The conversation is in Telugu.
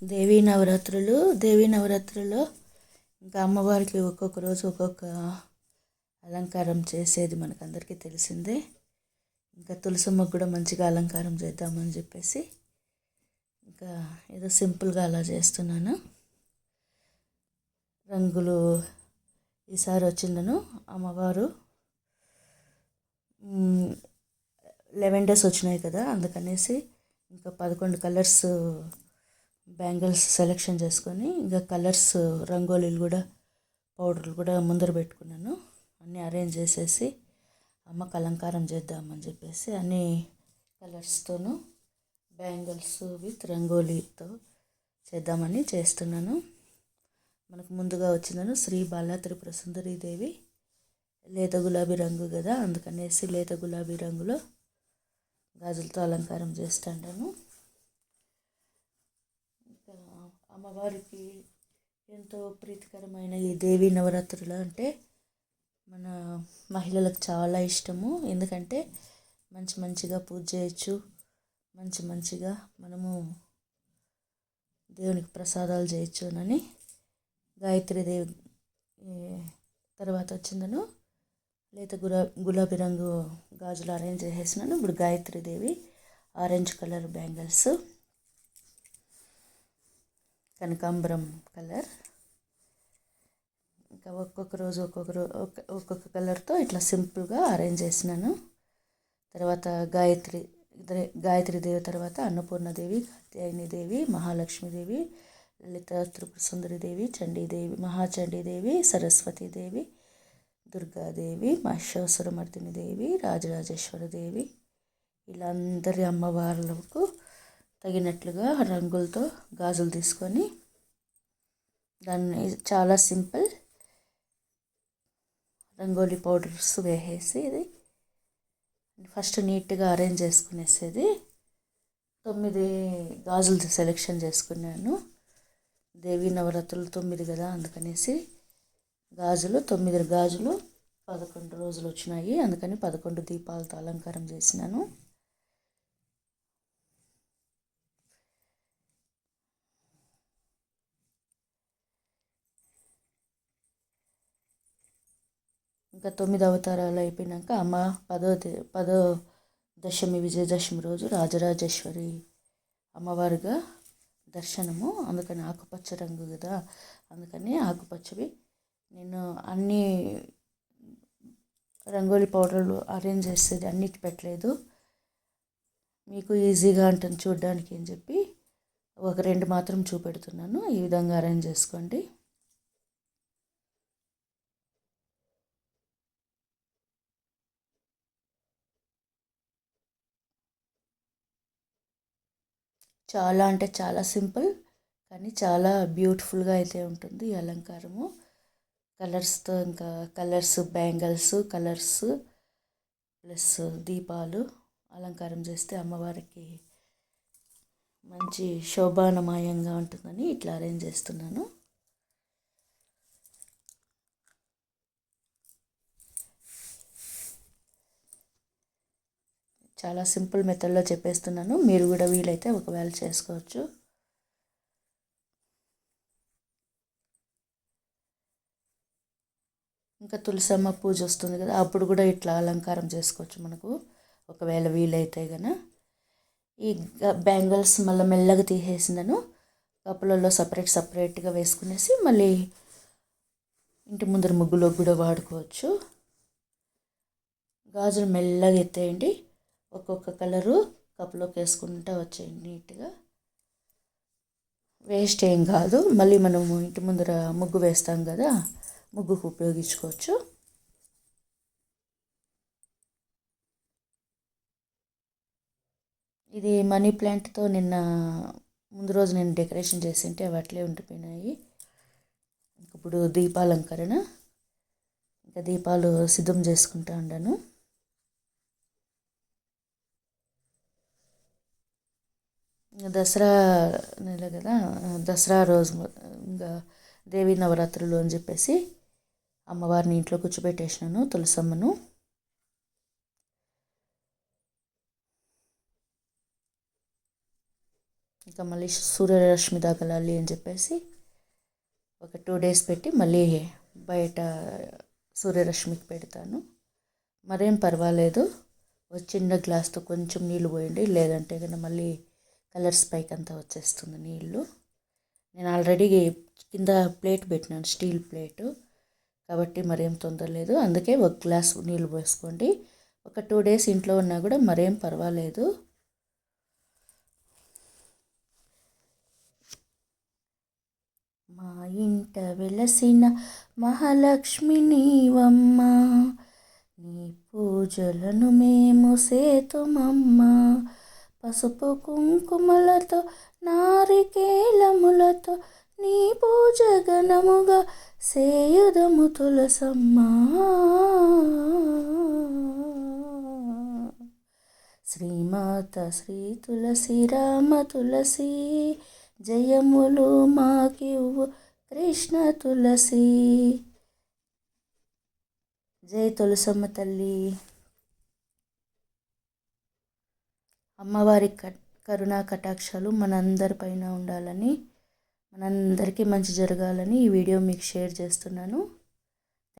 దేవీ నవరాత్రుల్లో ఇంకా అమ్మవారికి ఒక్కొక్క రోజు ఒక్కొక్క అలంకారం చేసేది మనకందరికీ తెలిసిందే. ఇంకా తులసమ్మకు కూడా మంచిగా అలంకారం చేద్దామని చెప్పేసి ఇంకా ఏదో సింపుల్గా అలా చేస్తున్నాను. రంగులు ఈసారి వచ్చిందను అమ్మవారు 11 days వచ్చినాయి కదా, అందుకనేసి ఇంకా 11 కలర్స్ బ్యాంగిల్స్ సెలెక్షన్ చేసుకొని ఇంకా కలర్స్ రంగోలీలు కూడా పౌడర్లు కూడా ముందర పెట్టుకున్నాను. అన్నీ అరేంజ్ చేసేసి అమ్మకు అలంకారం చేద్దామని చెప్పేసి అన్ని కలర్స్తోనూ బ్యాంగిల్స్ విత్ రంగోలీతో చేద్దామని చేస్తున్నాను. మనకు ముందుగా వచ్చిందను శ్రీ బాలా త్రిపుర సుందరీదేవి లేత గులాబీ రంగు కదా, అందుకనేసి లేత గులాబీ రంగులో గాజులతో అలంకారం చేస్తాను. ఇంకా అమ్మవారికి ఎంతో ప్రీతికరమైన ఈ దేవీ నవరాత్రులు అంటే మన మహిళలకు చాలా ఇష్టము. ఎందుకంటే మంచిగా పూజ చేయొచ్చు, మంచిగా మనము దేవునికి ప్రసాదాలు చేయొచ్చు అని గాయత్రీదేవి తర్వాత వచ్చిందను లేత గులాబీ రంగు గాజులు అరేంజ్ చేసేసినాను. ఇప్పుడు గాయత్రీదేవి ఆరెంజ్ కలర్ బ్యాంగిల్స్, కనకాంబరం కలర్, ఇంకా ఒక్కొక్క రోజు ఒక్కొక్క కలర్తో ఇట్లా సింపుల్గా అరేంజ్ చేసినాను. తర్వాత గాయత్రీదేవి తర్వాత అన్నపూర్ణదేవి, కాత్యాయనిదేవి, మహాలక్ష్మీదేవి, లలిత త్రిపుర సుందరీదేవి, చండీదేవి, మహాచండీదేవి, సరస్వతీదేవి, దుర్గాదేవి, మహిషాసురమర్దినిదేవి, రాజరాజేశ్వరదేవి, ఇలా అందరి అమ్మవార్లకు తగినట్లుగా రంగులతో గాజులు తీసుకొని దాన్ని చాలా సింపుల్ రంగోలీ పౌడర్స్ వేసేసి ఇది ఫస్ట్ నీట్గా అరేంజ్ చేసుకునేసేది. 9 గాజులు సెలెక్షన్ చేసుకున్నాను. దేవీ నవరాత్రులు 9 కదా, అందుకనేసి 9 గాజులు 11 రోజులు వచ్చినాయి, అందుకని 11 దీపాలతో అలంకారం చేసినాను. ఇంకా 9 అవతారాలు అయిపోయినాక అమ్మ 10వ దశమి విజయదశమి రోజు రాజరాజేశ్వరి అమ్మవారిగా దర్శనము. అందుకని ఆకుపచ్చ రంగు కదా, అందుకని ఆకుపచ్చవి నేను అన్ని రంగోలీ పౌడర్లు అరేంజ్ చేసేది అన్నిటి పెట్టలేదు, మీకు ఈజీగా ఉంటుంది చూడడానికి అని చెప్పి ఒక 2 మాత్రం చూపెడుతున్నాను. ఈ విధంగా అరేంజ్ చేసుకోండి. చాలా అంటే చాలా సింపుల్ కానీ చాలా బ్యూటిఫుల్గా అయితే ఉంటుంది ఈ అలంకారము. కలర్స్తో ఇంకా కలర్స్ బ్యాంగిల్స్ కలర్స్ ప్లస్ దీపాలు అలంకారం చేస్తే అమ్మవారికి మంచి శోభానమయంగా ఉంటుందని ఇట్లా అరేంజ్ చేస్తున్నాను. చాలా సింపుల్ మెథడ్లో చెప్పేస్తున్నాను, మీరు కూడా వీలైతే ఒకవేళ చేసుకోవచ్చు. ఇంకా తులసమ్మ పూజ వస్తుంది కదా, అప్పుడు కూడా ఇట్లా అలంకారం చేసుకోవచ్చు మనకు ఒకవేళ వీలైతే కనుక. ఈ బ్యాంగిల్స్ మళ్ళీ మెల్లగా తీసేసిందను కప్పులలో సపరేట్గా వేసుకునేసి మళ్ళీ ఇంటి ముందర ముగ్గులోకి కూడా వాడుకోవచ్చు. గాజులు మెల్లగా ఎత్తేయండి, ఒక్కొక్క కలరు కప్పులోకి వేసుకుంటూ వచ్చేయండి నీట్గా, వేస్ట్ ఏం కాదు. మళ్ళీ మనము ఇంటి ముందర ముగ్గు వేస్తాం కదా, ముగ్గుకు ఉపయోగించుకోవచ్చు. ఇది మనీ ప్లాంట్తో ముందు రోజు నేను డెకరేషన్ చేసింటే అవి అట్లే ఉండిపోయినాయి. ఇప్పుడు దీపాలంకరణ, ఇంకా దీపాలు సిద్ధం చేసుకుంటా ఉన్నాను. దసరా నెల కదా, దసరా రోజు ఇంకా దేవీ నవరాత్రులు అని చెప్పేసి అమ్మవారిని ఇంట్లో కూర్చోబెట్టేసినాను తులసమ్మను. ఇంకా ఇంకా మళ్ళీ సూర్యరశ్మి తగలాలి అని చెప్పేసి ఒక 2 డేస్ పెట్టి మళ్ళీ బయట సూర్యరశ్మికి పెడతాను. మరేం పర్వాలేదు, ఒక చిన్న గ్లాస్తో కొంచెం నీళ్ళు పోయండి, లేదంటే కనుక మళ్ళీ కలర్స్ పైకి అంతా వచ్చేస్తుంది నీళ్ళు. నేను ఆల్రెడీ కింద ప్లేట్ పెట్టినాను, స్టీల్ ప్లేటు, కాబట్టి మరేం తొందర లేదు. అందుకే ఒక గ్లాస్ నీళ్ళు పోసుకోండి. ఒక 2 డేస్ ఇంట్లో ఉన్నా కూడా మరేం పర్వాలేదు. మా ఇంట వెలసిన మహాలక్ష్మి నీవమ్మ, నీ పూజలను మేము సేతుమమ్మ. పసుపు కుంకుమలతో నారికేలములతో నీ పూజ ఘనముగా సేయుదము తులసమ్మ. శ్రీమాత శ్రీ తులసి రామ తులసి, జయములు మాకివ్వు కృష్ణ తులసి. జై తులసమ్మ తల్లి. అమ్మవారి కరుణా కటాక్షాలు మనందరిపైన ఉండాలని, మనందరికీ మంచి జరగాలని ఈ వీడియో మీకు షేర్ చేస్తున్నాను.